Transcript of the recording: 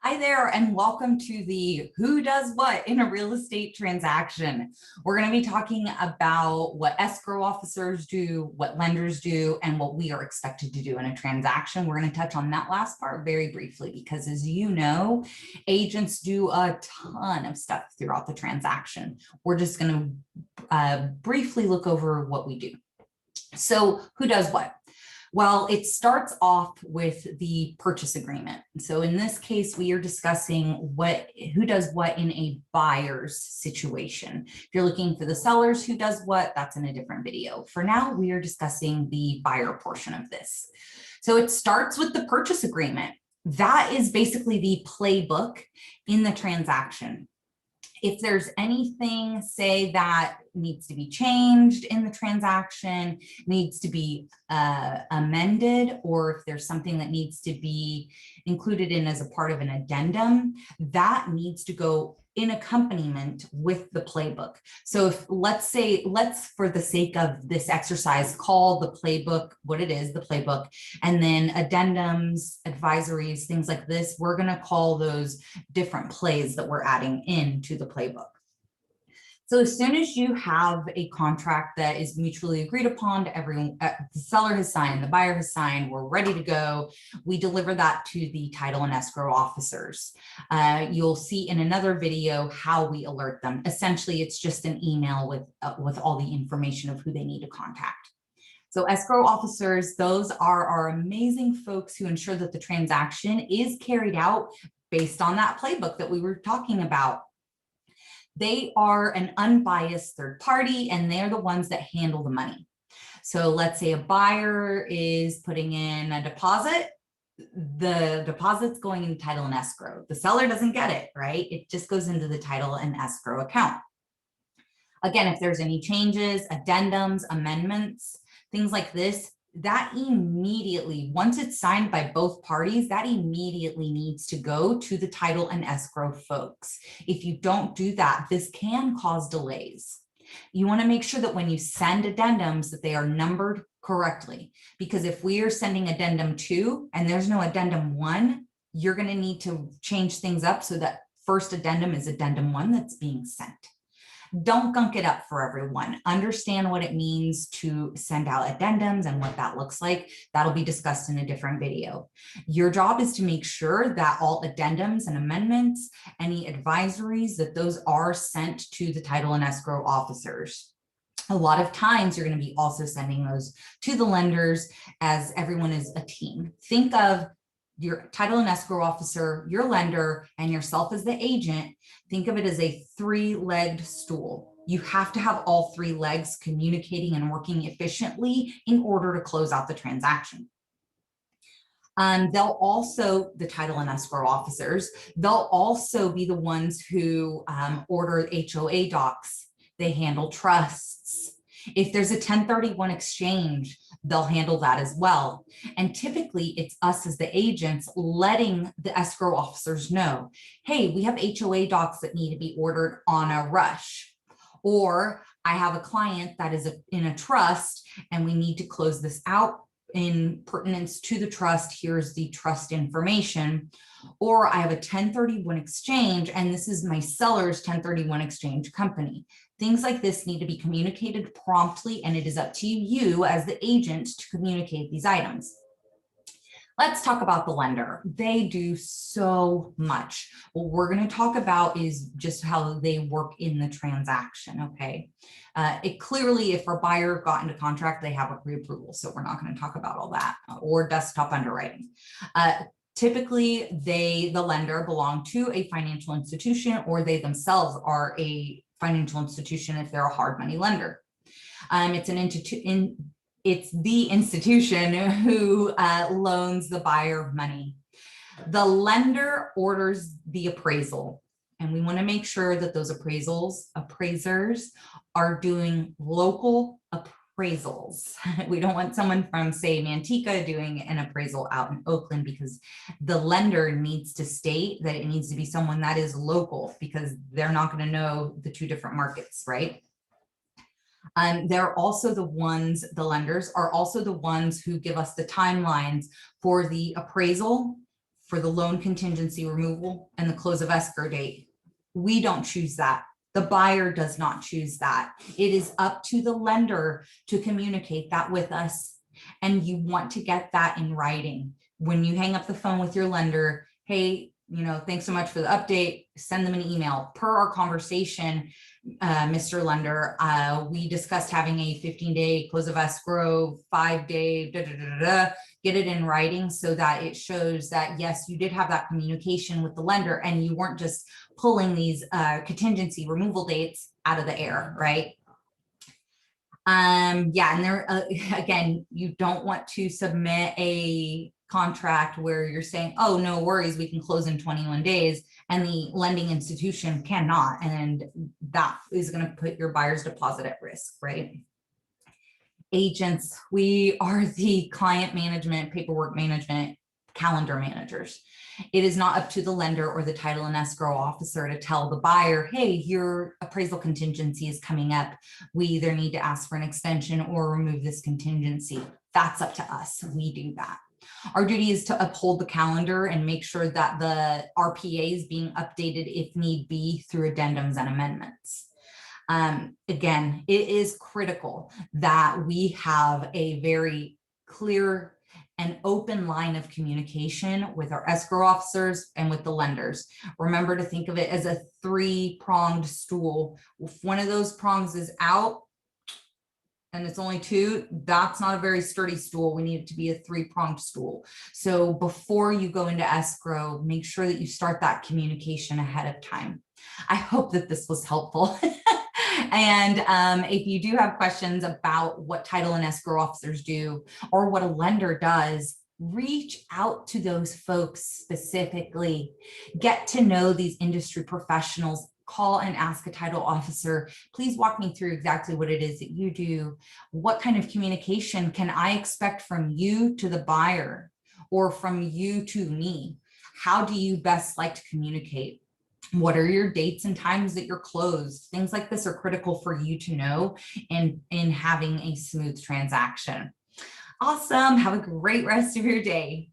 Hi there, and welcome to the Who Does What in a Real Estate Transaction. We're going to be talking about what escrow officers do, what lenders do, and what we are expected to do in a transaction. We're going to touch on that last part very briefly because, as you know, agents do a ton of stuff throughout the transaction. We're just going to briefly look over what we do. So, who does what? Well, it starts off with the purchase agreement. So in this case, we are discussing who does what in a buyer's situation. If you're looking for the sellers who does what, that's in a different video. For now, we are discussing the buyer portion of this. So it starts with the purchase agreement. That is basically the playbook in the transaction. If there's anything, say, that needs to be changed in the transaction, needs to be amended, or if there's something that needs to be included in as a part of an addendum, that needs to go in accompaniment with the playbook. So if let's for the sake of this exercise, call the playbook what it is, the playbook, and then addendums, advisories, things like this, we're going to call those different plays that we're adding into the playbook. So as soon as you have a contract that is mutually agreed upon, everyone, the seller has signed, the buyer has signed, we're ready to go, we deliver that to the title and escrow officers. You'll see in another video how we alert them. Essentially, it's just an email with all the information of who they need to contact. So escrow officers, those are our amazing folks who ensure that the transaction is carried out based on that playbook that we were talking about. They are an unbiased third party, and they're the ones that handle the money. So let's say a buyer is putting in a deposit. The deposit's going in title and escrow. The seller doesn't get it, right? It just goes into the title and escrow account. Again, if there's any changes, addendums, amendments, things like this, that immediately, once it's signed by both parties, that immediately needs to go to the title and escrow folks. If you don't do that, this can cause delays. You want to make sure that when you send addendums that they are numbered correctly, because if we are sending addendum 2 and there's no addendum 1, you're going to need to change things up so that first addendum is addendum 1 that's being sent. Don't gunk it up for everyone. Understand what it means to send out addendums and what that looks like. That'll be discussed in a different video. Your job is to make sure that all addendums and amendments, any advisories, that those are sent to the title and escrow officers. A lot of times you're going to be also sending those to the lenders, as everyone is a team. Think of your title and escrow officer, your lender, and yourself as the agent. Think of it as a 3-legged stool. You have to have all 3 legs communicating and working efficiently in order to close out the transaction. They'll also, the title and escrow officers, they'll also be the ones who order HOA docs. They handle trusts. If there's a 1031 exchange, they'll handle that as well. And typically it's us as the agents letting the escrow officers know, hey, we have HOA docs that need to be ordered on a rush. Or I have a client that is in a trust and we need to close this out in pertinence to the trust. Here's the trust information. Or I have a 1031 exchange and this is my seller's 1031 exchange company. Things like this need to be communicated promptly, and it is up to you as the agent to communicate these items. Let's talk about the lender. They do so much. What we're going to talk about is just how they work in the transaction, okay? It clearly, if our buyer got into contract, they have a pre-approval, so we're not going to talk about all that, or desktop underwriting. Typically, the lender belong to a financial institution, or they themselves are a financial institution if they're a hard money lender. It's the institution who loans the buyer money. The lender orders the appraisal, and we want to make sure that those appraisers are doing local appraisals. We don't want someone from, say, Manteca doing an appraisal out in Oakland, because the lender needs to state that it needs to be someone that is local, because they're not going to know the 2 different markets, right? They're also the lenders are also the ones who give us the timelines for the appraisal, for the loan contingency removal and the close of escrow date. We don't choose that. The buyer does not choose that. It is up to the lender to communicate that with us. And you want to get that in writing. When you hang up the phone with your lender, hey, thanks so much for the update, send them an email. Per our conversation, Mr. Lender, we discussed having a 15-day close of escrow, 5-day, get it in writing so that it shows that, yes, you did have that communication with the lender and you weren't just pulling these contingency removal dates out of the air, right? Yeah, and there, again, you don't want to submit a contract where you're saying, oh, no worries, we can close in 21 days, and the lending institution cannot, and that is going to put your buyer's deposit at risk, right? Agents, we are the client management, paperwork management, calendar managers. It is not up to the lender or the title and escrow officer to tell the buyer, hey, your appraisal contingency is coming up. We either need to ask for an extension or remove this contingency. That's up to us. We do that. Our duty is to uphold the calendar and make sure that the RPA is being updated if need be through addendums and amendments. Again, it is critical that we have a very clear and open line of communication with our escrow officers and with the lenders. Remember to think of it as a three-pronged stool. If one of those prongs is out and it's only two, that's not a very sturdy stool. We need it to be a three-pronged stool. So before you go into escrow, make sure that you start that communication ahead of time. I hope that this was helpful. And if you do have questions about what title and escrow officers do or what a lender does, reach out to those folks specifically. Get to know these industry professionals. Call and ask a title officer, please walk me through exactly what it is that you do. What kind of communication can I expect from you to the buyer or from you to me? How do you best like to communicate? What are your dates and times that you're closed? Things like this are critical for you to know in having a smooth transaction. Awesome. Have a great rest of your day.